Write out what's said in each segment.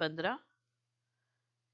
15।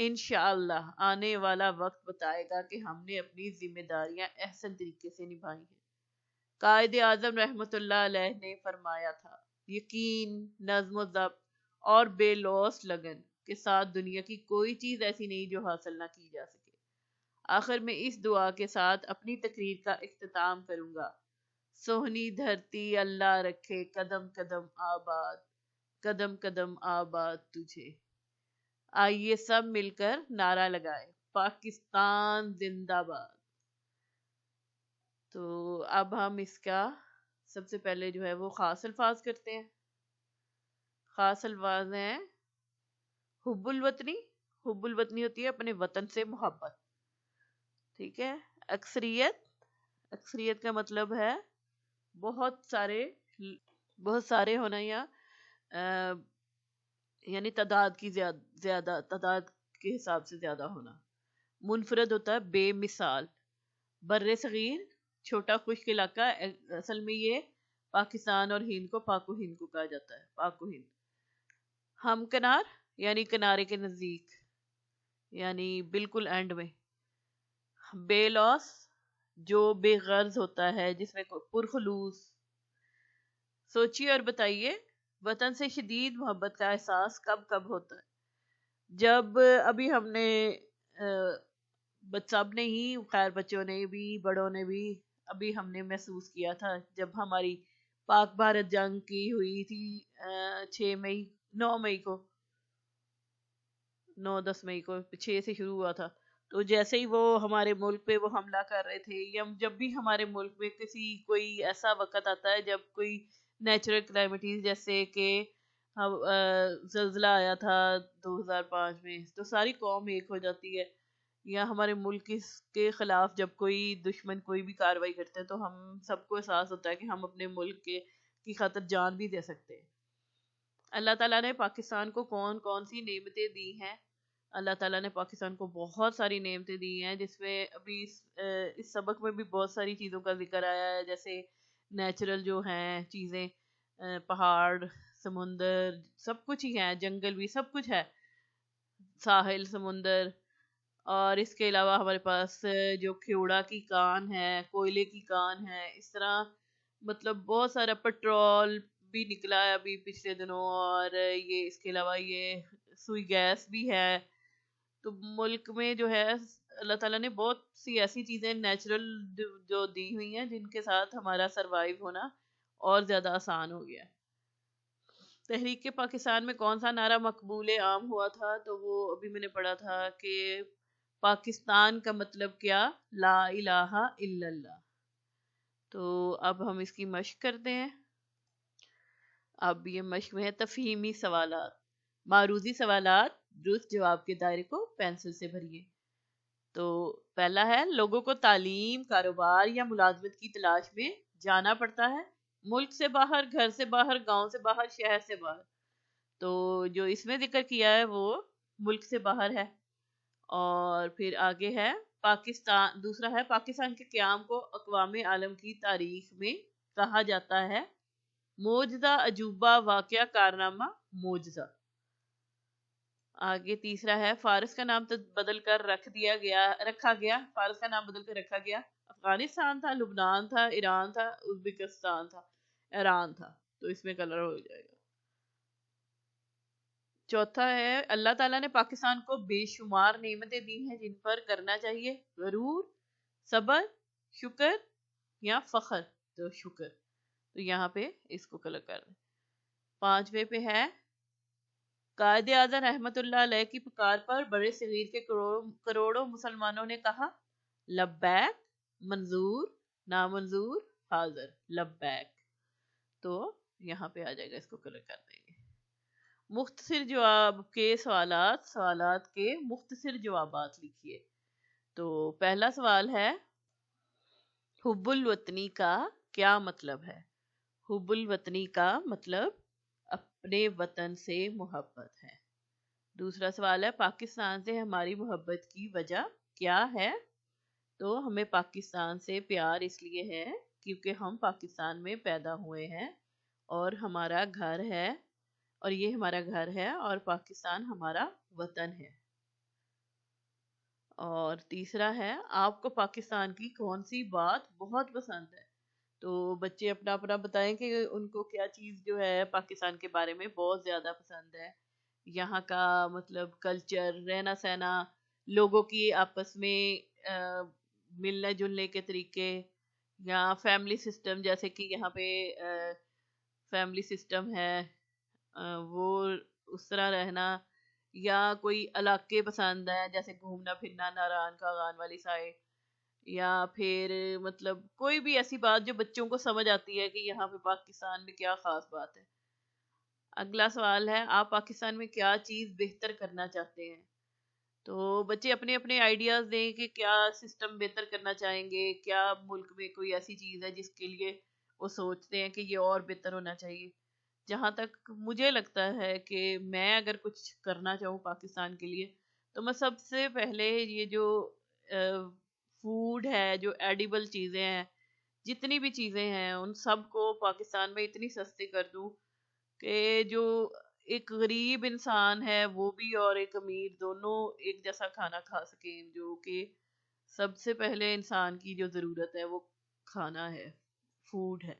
انشاءاللہ آنے والا وقت بتائے گا کہ ہم نے اپنی ذمہ داریاں احسن طریقے سے نبھائی ہیں۔ قائد اعظم رحمت اللہ علیہ نے فرمایا تھا، یقین، نظم و ضبط اور بے لوث لگن کے ساتھ دنیا کی کوئی چیز ایسی نہیں جو حاصل نہ کی جا سکے۔ آخر میں اس دعا کے ساتھ اپنی تقریر کا اختتام کروں گا۔ سوہنی دھرتی اللہ رکھے قدم قدم آباد، قدم قدم آباد تجھے۔ آئیے سب مل کر نعرہ لگائے، پاکستان زندہ باد۔ تو اب ہم اس کا سب سے پہلے جو ہے وہ خاص الفاظ کرتے ہیں۔ خاص الفاظ ہیں حب الوطنی۔ حب الوطنی ہوتی ہے اپنے وطن سے محبت، ٹھیک ہے۔ اکثریت، اکثریت کا مطلب ہے بہت سارے ہونا، یا یعنی تعداد کی زیادہ تعداد کے حساب سے زیادہ ہونا۔ منفرد ہوتا ہے بے مثال۔ بر صغیر چھوٹا خشک علاقہ، اصل میں یہ پاکستان اور ہند کو پاک و ہند کو کہا جاتا ہے، پاک و ہند۔ ہم کنار یعنی کنارے کے نزدیک، یعنی بالکل اینڈ میں۔ بے لوث جو بے غرض ہوتا ہے، جس میں پرخلوص۔ سوچیے اور بتائیے، وطن سے شدید محبت کا احساس کب کب ہوتا ہے؟ جب ابھی ہم نے سب نے ہی، خیر بچوں نے بھی بڑوں نے بھی، ابھی ہم نے محسوس کیا تھا جب ہماری پاک بھارت جنگ کی ہوئی تھی 6 مئی 9 مئی کو، 9-10 مئی کو، 6 سے شروع ہوا تھا۔ تو جیسے ہی وہ ہمارے ملک پہ وہ حملہ کر رہے تھے، یا جب بھی ہمارے ملک میں کوئی ایسا وقت آتا ہے جب کوئی نیچرل کلائمیٹیز، جیسے کہ زلزلہ آیا تھا 2005 میں، تو ساری قوم ایک ہو جاتی ہے۔ یا ہمارے ملک کے خلاف جب کوئی دشمن کوئی بھی کاروائی کرتے ہیں تو ہم سب کو احساس ہوتا ہے کہ ہم اپنے ملک کی خاطر جان بھی دے سکتے ہیں۔ اللہ تعالیٰ نے پاکستان کو کون کون سی نعمتیں دی ہیں؟ اللہ تعالیٰ نے پاکستان کو بہت ساری نعمتیں دی ہیں، جس میں ابھی اس سبق میں بھی بہت ساری چیزوں کا ذکر آیا ہے، جیسے نیچرل جو ہیں چیزیں، پہاڑ، سمندر، سب کچھ ہی ہے، جنگل بھی، سب کچھ ہے، ساحل، سمندر۔ اور اس کے علاوہ ہمارے پاس جو کھیوڑا کی کان ہے، کوئلے کی کان ہے، اس طرح مطلب بہت سارا پٹرول بھی نکلا ہے ابھی پچھلے دنوں، اور یہ اس کے علاوہ یہ سوئی گیس بھی ہے۔ تو ملک میں جو ہے اللہ تعالیٰ نے بہت سی ایسی چیزیں نیچرل جو دی ہوئی ہیں، جن کے ساتھ ہمارا سروائیو ہونا اور زیادہ آسان ہو گیا۔ تحریک پاکستان میں کون سا نعرہ مقبول عام ہوا تھا؟ تو وہ ابھی میں نے پڑھا تھا کہ پاکستان کا مطلب کیا؟ لا الہ الا اللہ۔ تو اب ہم اس کی مشق کرتے ہیں۔ اب یہ مشق میں ہے تفہیمی سوالات۔ معروضی سوالات، درست جواب کے دائرے کو پینسل سے بھریے۔ تو پہلا ہے، لوگوں کو تعلیم، کاروبار یا ملازمت کی تلاش میں جانا پڑتا ہے، ملک سے باہر، گھر سے باہر، گاؤں سے باہر، شہر سے باہر۔ تو جو اس میں ذکر کیا ہے وہ ملک سے باہر ہے۔ اور پھر آگے ہے پاکستان، دوسرا ہے پاکستان کے قیام کو اقوام عالم کی تاریخ میں کہا جاتا ہے معجزہ، عجوبہ، واقعہ، کارنامہ، معجزہ۔ آگے تیسرا ہے فارس کا نام بدل کر رکھا گیا، فارس کا نام بدل کر رکھا گیا، افغانستان تھا، لبنان تھا، ایران تھا، ازبکستان تھا، ایران تھا۔ تو اس میں کلر ہو جائے گا۔ چوتھا ہے اللہ تعالیٰ نے پاکستان کو بے شمار نعمتیں دی ہیں جن پر کرنا چاہیے غرور، صبر، شکر یا فخر۔ تو شکر، تو یہاں پہ اس کو کلر کر دیں۔ 5ویں پہ ہے قائد اعظم رحمت اللہ علیہ کی پکار پر بڑے صغیر کے کروڑوں مسلمانوں نے کہا لبیک، منظور، نامنظور، حاضر، لبیک۔ تو یہاں پہ آ جائے گا، اس کو کلر کر دیں گے۔ مختصر جواب کے سوالات کے مختصر جوابات لکھیے۔ تو پہلا سوال ہے، حب الوطنی کا کیا مطلب ہے؟ حب الوطنی کا مطلب اپنے وطن سے محبت ہے۔ دوسرا سوال ہے، پاکستان سے ہماری محبت کی وجہ کیا ہے؟ تو ہمیں پاکستان سے پیار اس لیے ہے کیونکہ ہم پاکستان میں پیدا ہوئے ہیں اور ہمارا گھر ہے، اور یہ ہمارا گھر ہے اور پاکستان ہمارا وطن ہے۔ اور تیسرا ہے آپ کو پاکستان کی کون سی بات بہت پسند ہے. تو بچے اپنا اپنا بتائیں کہ ان کو کیا چیز جو ہے پاکستان کے بارے میں بہت زیادہ پسند ہے. یہاں کا مطلب کلچر، رہنا سہنا، لوگوں کی آپس میں ملنے جلنے کے طریقے، یا فیملی سسٹم، جیسے کہ یہاں پہ فیملی سسٹم ہے، وہ اس طرح رہنا، یا کوئی علاقے پسند ہیں جیسے گھومنا پھرنا ناران کا غان والی سائڈ، یا پھر مطلب کوئی بھی ایسی بات جو بچوں کو سمجھ آتی ہے کہ یہاں پہ پاکستان میں کیا خاص بات ہے. اگلا سوال ہے آپ پاکستان میں کیا چیز بہتر کرنا چاہتے ہیں. تو بچے اپنے اپنے آئیڈیاز دیں کہ کیا سسٹم بہتر کرنا چاہیں گے، کیا ملک میں کوئی ایسی چیز ہے جس کے لیے وہ سوچتے ہیں کہ یہ اور بہتر ہونا چاہیے. جہاں تک مجھے لگتا ہے کہ میں اگر کچھ کرنا چاہوں پاکستان کے لیے، تو میں سب سے پہلے یہ جو فوڈ ہے، جو ایڈیبل چیزیں ہیں، جتنی بھی چیزیں ہیں ان سب کو پاکستان میں اتنی سستی کر دوں کہ جو ایک غریب انسان ہے وہ بھی اور ایک امیر دونوں ایک جیسا کھانا کھا سکیں. جو کہ سب سے پہلے انسان کی جو ضرورت ہے وہ کھانا ہے، فوڈ ہے.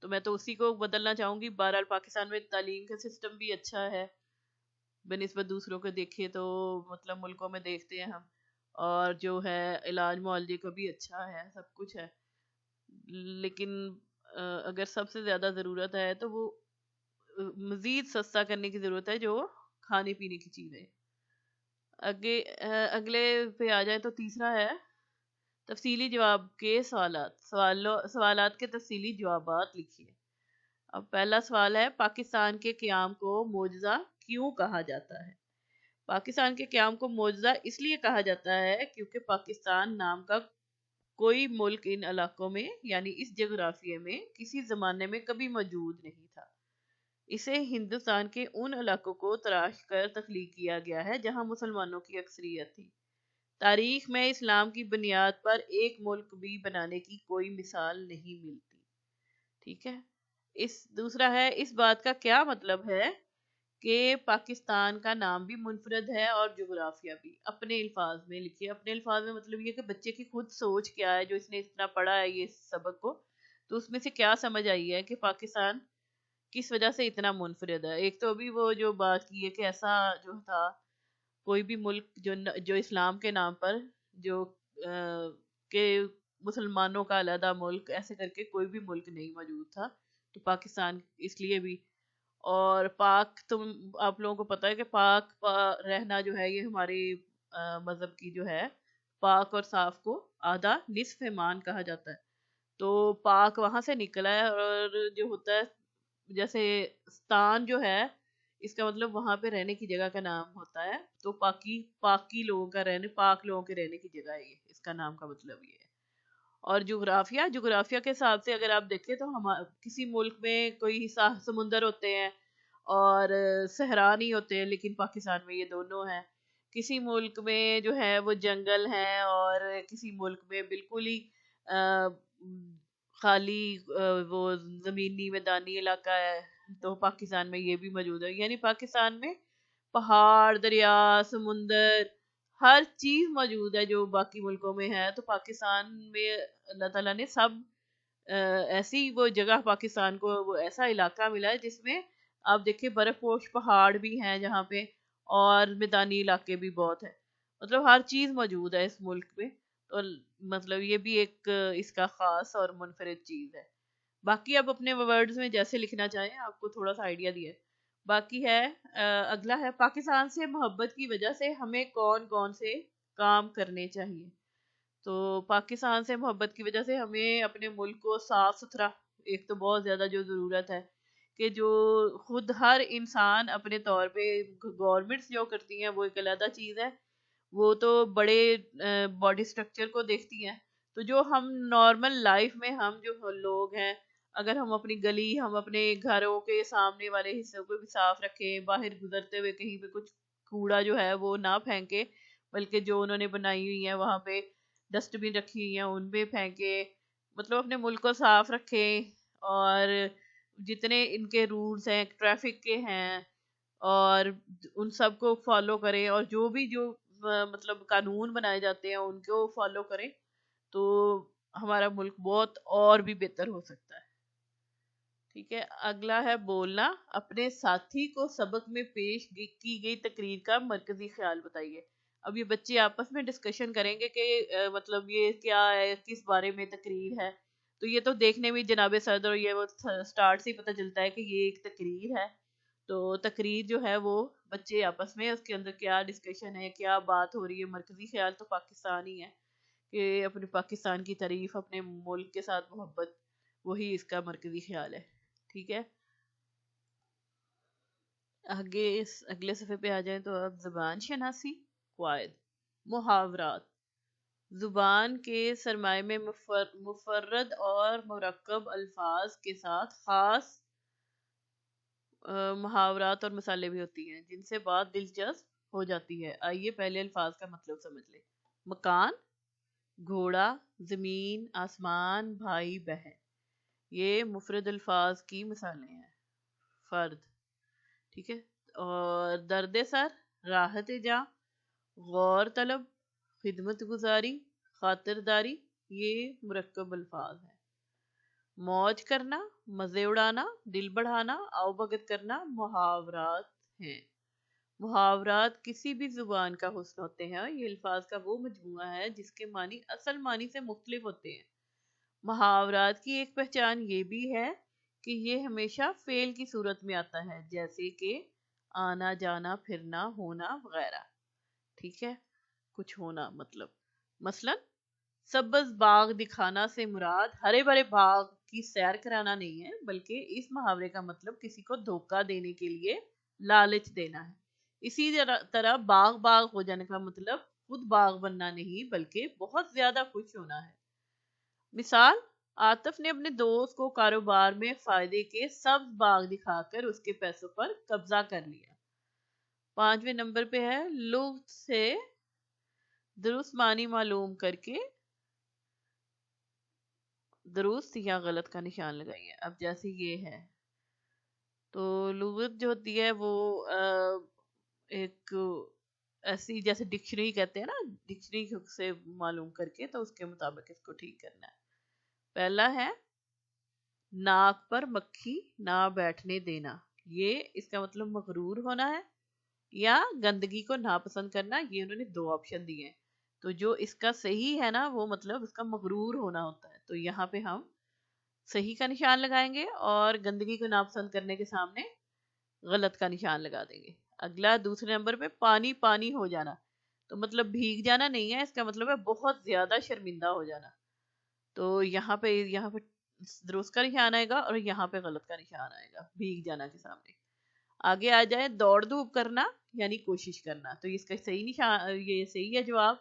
تو میں تو اسی کو بدلنا چاہوں گی. بہرحال پاکستان میں تعلیم کا سسٹم بھی اچھا ہے بنسبت دوسروں کو دیکھے تو، مطلب ملکوں میں دیکھتے ہیں ہم، اور جو ہے علاج معالجے کا بھی اچھا ہے، سب کچھ ہے. لیکن اگر سب سے زیادہ ضرورت ہے تو وہ مزید سستا کرنے کی ضرورت ہے جو کھانے پینے کی چیزیں. اگلے پہ آ جائے تو تیسرا ہے تفصیلی جواب کے سوالات کے تفصیلی جوابات لکھیے. اب پہلا سوال ہے پاکستان کے قیام کو معجزہ کیوں کہا جاتا ہے. پاکستان کے قیام کو معجزہ اس لیے کہا جاتا ہے کیونکہ پاکستان نام کا کوئی ملک ان علاقوں میں یعنی اس جغرافیے میں کسی زمانے میں کبھی موجود نہیں تھا. اسے ہندوستان کے ان علاقوں کو تراش کر تخلیق کیا گیا ہے جہاں مسلمانوں کی اکثریت تھی. تاریخ میں اسلام کی بنیاد پر ایک ملک بھی بنانے کی کوئی مثال نہیں ملتی. ٹھیک ہے. دوسرا ہے اس بات کا کیا مطلب ہے کہ پاکستان کا نام بھی منفرد ہے اور جغرافیہ بھی. اپنے الفاظ میں لکھیے. اپنے الفاظ میں مطلب یہ کہ بچے کی خود سوچ کیا ہے جو اس نے اتنا پڑھا ہے یہ سبق کو، تو اس میں سے کیا سمجھ آئی ہے کہ پاکستان کس وجہ سے اتنا منفرد ہے. ایک تو ابھی وہ جو بات کی ہے کہ ایسا جو تھا کوئی بھی ملک جو اسلام کے نام پر جو کہ مسلمانوں کا علیحدہ ملک ایسے کر کے کوئی بھی ملک نہیں موجود تھا. تو پاکستان اس لیے بھی. اور پاک، تم آپ لوگوں کو پتہ ہے کہ پاک رہنا جو ہے یہ ہمارے مذہب کی جو ہے پاک اور صاف کو آدھا نصف ایمان کہا جاتا ہے. تو پاک وہاں سے نکلا ہے، اور جو ہوتا ہے جیسے ستان جو ہے اس کا مطلب وہاں پہ رہنے کی جگہ کا نام ہوتا ہے. تو پاکی لوگوں کا رہنے، پاک لوگوں کے رہنے کی جگہ ہے، یہ اس کا نام کا مطلب یہ ہے. اور جغرافیہ کے حساب سے اگر آپ دیکھیں تو کسی ملک میں کوئی حصہ سمندر ہوتے ہیں اور صحرا نہیں ہوتے ہیں، لیکن پاکستان میں یہ دونوں ہیں. کسی ملک میں جو ہے وہ جنگل ہیں اور کسی ملک میں بالکل ہی خالی وہ زمینی میدانی علاقہ ہے. تو پاکستان میں یہ بھی موجود ہے. یعنی پاکستان میں پہاڑ، دریا، سمندر، ہر چیز موجود ہے جو باقی ملکوں میں ہے. تو پاکستان میں اللہ تعالیٰ نے سب ایسی وہ جگہ پاکستان کو وہ ایسا علاقہ ملا ہے جس میں آپ دیکھیں برف پوش پہاڑ بھی ہیں جہاں پہ، اور میدانی علاقے بھی بہت ہیں. مطلب ہر چیز موجود ہے اس ملک میں. تو مطلب یہ بھی ایک اس کا خاص اور منفرد چیز ہے. باقی آپ اپنے ورڈز میں جیسے لکھنا چاہیں، آپ کو تھوڑا سا آئیڈیا دیا ہے. باقی ہے اگلا ہے پاکستان سے محبت کی وجہ سے ہمیں کون کون سے کام کرنے چاہیے. تو پاکستان سے محبت کی وجہ سے ہمیں اپنے ملک کو صاف ستھرا، ایک تو بہت زیادہ جو ضرورت ہے کہ جو خود ہر انسان اپنے طور پہ، گورنمنٹس جو کرتی ہیں وہ ایک علیحدہ چیز ہے، وہ تو بڑے باڈی سٹرکچر کو دیکھتی ہیں. تو جو ہم نارمل لائف میں ہم جو لوگ ہیں، اگر ہم اپنی گلی، ہم اپنے گھروں کے سامنے والے حصوں کو بھی صاف رکھیں، باہر گزرتے ہوئے کہیں پہ کچھ کوڑا جو ہے وہ نہ پھینکے، بلکہ جو انہوں نے بنائی ہوئی ہیں وہاں پہ ڈسٹ بن رکھی ہوئی ہیں ان پہ پھینکے، مطلب اپنے ملک کو صاف رکھیں. اور جتنے ان کے رولز ہیں ٹریفک کے ہیں اور ان سب کو فالو کریں. اور جو مطلب قانون بنائے جاتے ہیں ان کو فالو کریں تو ہمارا ملک بہت اور بھی بہتر ہو سکتا ہے. ٹھیک ہے. اگلا ہے بولنا. اپنے ساتھی کو سبق میں پیش کی گئی تقریر کا مرکزی خیال بتائیے. اب یہ بچے آپس میں ڈسکشن کریں گے کہ مطلب یہ کیا ہے، کس بارے میں تقریر ہے. تو یہ تو دیکھنے میں جناب صدر اور یہ وہ سٹارٹ سے ہی پتہ چلتا ہے کہ یہ ایک تقریر ہے. تو تقریر جو ہے وہ بچے آپس میں اس کے اندر کیا ڈسکشن ہے، کیا بات ہو رہی ہے. مرکزی خیال تو پاکستان ہی ہے کہ اپنے پاکستان کی تعریف، اپنے ملک کے ساتھ محبت، وہی اس کا مرکزی خیال ہے. ٹھیک ہے. آگے اگلے صفحے پہ آ جائیں تو اب زبان شناسی قواعد. محاورات. زبان کے سرمائے میں مفرد اور مرکب الفاظ کے ساتھ خاص محاورات اور مثالیں بھی ہوتی ہیں جن سے بات دلچسپ ہو جاتی ہے. آئیے پہلے الفاظ کا مطلب سمجھ لیں. مکان، گھوڑا، زمین، آسمان، بھائی بہن، یہ مفرد الفاظ کی مثالیں ہیں. فرد. ٹھیک ہے. اور درد سر، راحت جاں، غور طلب، خدمت گزاری، خاطرداری، یہ مرکب الفاظ ہیں. موج کرنا، مزے اڑانا، دل بڑھانا، آؤ بھگت کرنا محاورات ہیں. محاورات کسی بھی زبان کا حسن ہوتے ہیں. یہ الفاظ کا وہ مجموعہ ہے جس کے معنی اصل معنی سے مختلف ہوتے ہیں. محاورات کی ایک پہچان یہ بھی ہے کہ یہ ہمیشہ فعل کی صورت میں آتا ہے، جیسے کہ آنا جانا، پھرنا، ہونا وغیرہ. ٹھیک ہے. کچھ ہونا مطلب مثلا سبز باغ دکھانا سے مراد ہرے بھرے باغ کی سیر کرانا نہیں ہے، بلکہ اس محاورے کا مطلب کسی کو دھوکہ دینے کے لیے لالچ دینا ہے. اسی طرح باغ باغ ہو جانے کا مطلب خود باغ بننا نہیں بلکہ بہت زیادہ خوش ہونا ہے. مثال، عاطف نے اپنے دوست کو کاروبار میں فائدے کے سبز باغ دکھا کر اس کے پیسوں پر قبضہ کر لیا. 5ویں نمبر پہ ہے لغت سے درست معنی معلوم کر کے درست یا غلط کا نشان لگائیے. اب جیسے یہ ہے تو لغت جو ہوتی ہے وہ ایک ایسی جیسے ڈکشنری کہتے ہیں نا، ڈکشنری سے معلوم کر کے تو اس کے مطابق اس کو ٹھیک کرنا ہے. پہلا ہے ناک پر مکھی نہ بیٹھنے دینا. یہ اس کا مطلب مغرور ہونا ہے یا گندگی کو ناپسند کرنا. یہ انہوں نے 2 آپشن دیے ہیں. تو جو اس کا صحیح ہے نا وہ مطلب اس کا مغرور ہونا ہوتا ہے. تو یہاں پہ ہم صحیح کا نشان لگائیں گے اور گندگی کو ناپسند کرنے کے سامنے غلط کا نشان لگا دیں گے. اگلا دوسرے نمبر پہ پانی پانی ہو جانا. تو مطلب بھیگ جانا نہیں ہے، اس کا مطلب ہے بہت زیادہ شرمندہ ہو جانا. تو یہاں پہ درست کا نشان آئے گا اور یہاں پہ غلط کا نشان آئے گا بھیگ جانا کے سامنے. آگے آ جائے دوڑ دھوپ کرنا یعنی کوشش کرنا. تو اس کا صحیح نشان، یہ صحیح ہے جواب.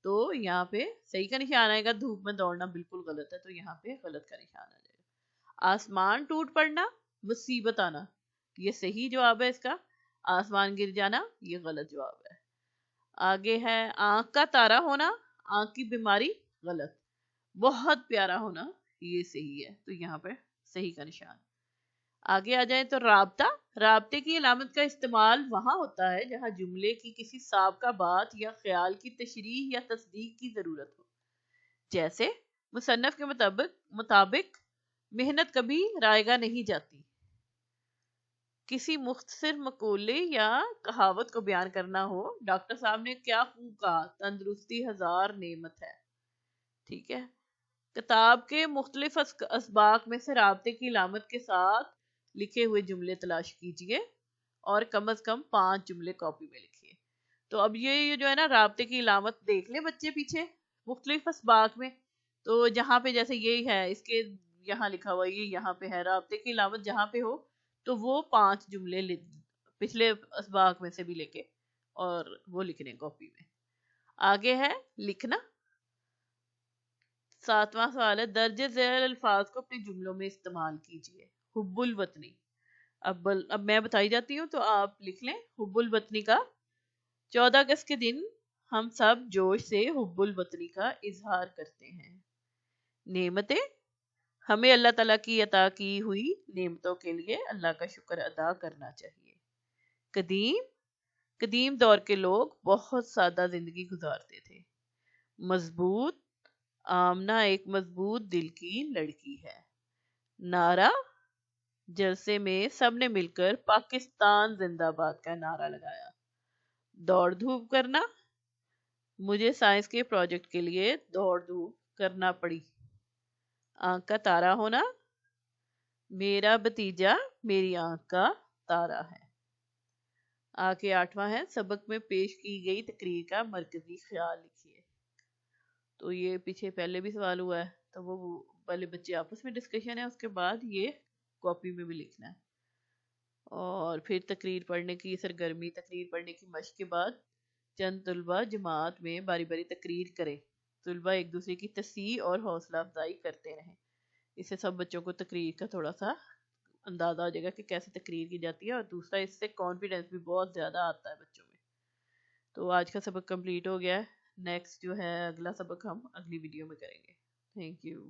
تو یہاں پہ صحیح کا نشان آئے گا. دھوپ میں دوڑنا بالکل غلط ہے تو یہاں پہ غلط کا نشان آ جائے گا. آسمان ٹوٹ پڑنا، مصیبت آنا، یہ صحیح جواب ہے اس کا. آسمان گر جانا یہ غلط جواب ہے. آگے ہے آنکھ کا تارا ہونا، آنکھ کی بیماری غلط. بہت پیارا ہونا یہ صحیح ہے تو یہاں پہ صحیح کا نشان. آگے آ جائیں تو رابطہ. رابطے کی علامت کا استعمال وہاں ہوتا ہے جہاں جملے کی کسی سابقہ بات یا خیال کی تشریح یا تصدیق کی ضرورت ہو. جیسے مصنف کے مطابق محنت کبھی رائگاں نہیں جاتی. کسی مختصر مقولے یا کہاوت کو بیان کرنا ہو، ڈاکٹر صاحب نے کیا خوب کہا، تندرستی 1000 نعمت ہے. ٹھیک ہے. کتاب کے مختلف اسباق میں سے رابطے کی علامت کے ساتھ لکھے ہوئے جملے تلاش کیجئے اور کم از کم 5 جملے کاپی میں لکھیے. تو اب یہ جو ہے نا رابطے کی علامت دیکھ لیں بچے پیچھے مختلف اسباق میں. تو جہاں پہ جیسے یہی ہے اس کے یہاں لکھا ہوا یہ یہاں پہ ہے رابطے کی علامت جہاں پہ ہو تو وہ 5 جملے پچھلے اسباق میں سے بھی لے کے اور وہ لکھنے کاپی میں. آگے ہے لکھنا. 7واں سوال ہے درج ذیل الفاظ کو اپنے جملوں میں استعمال کیجیے. حب الوطنی. اب میں بتائی جاتی ہوں تو آپ لکھ لیں. حب الوطنی کا 14 اگست کے دن ہم سب جوش سے حب الوطنی کا اظہار کرتے ہیں. نعمتیں، ہمیں اللہ تعالیٰ کی عطا کی ہوئی نعمتوں کے لیے اللہ کا شکر ادا کرنا چاہیے. قدیم، قدیم دور کے لوگ بہت سادہ زندگی گزارتے تھے. مضبوط آمنہ ایک مضبوط دل کی لڑکی ہے. نعرہ جلسے میں سب نے مل کر پاکستان زندہ باد کا نعرہ لگایا. دوڑ دھوپ کرنا، مجھے سائنس کے پروجیکٹ کے لیے دوڑ دھوپ کرنا پڑی. آنکھ کا تارا ہونا، میرا بھتیجا میری آنکھ کا تارا ہے. آگے 8واں ہے، سبق میں پیش کی گئی تقریر کا مرکزی خیال لکھیے. تو یہ پیچھے پہلے بھی سوال ہوا ہے، تو وہ پہلے بچے آپس میں ڈسکشن ہے، اس کے بعد یہ کاپی میں بھی لکھنا ہے. اور پھر تقریر پڑھنے کی سرگرمی، تقریر پڑھنے کی مشق کے بعد چند طلبہ جماعت میں باری باری تقریر کریں. طلبہ ایک دوسرے کی تصحیح اور حوصلہ افزائی کرتے رہیں. اس سے سب بچوں کو تقریر کا تھوڑا سا اندازہ ہو جائے گا کہ کیسے تقریر کی جاتی ہے، اور دوسرا اس سے کانفیڈنس بھی بہت زیادہ آتا ہے بچوں میں. تو آج کا سبق کمپلیٹ ہو گیا ہے. نیکسٹ جو ہے اگلا سبق ہم اگلی ویڈیو میں کریں گے. Thank you.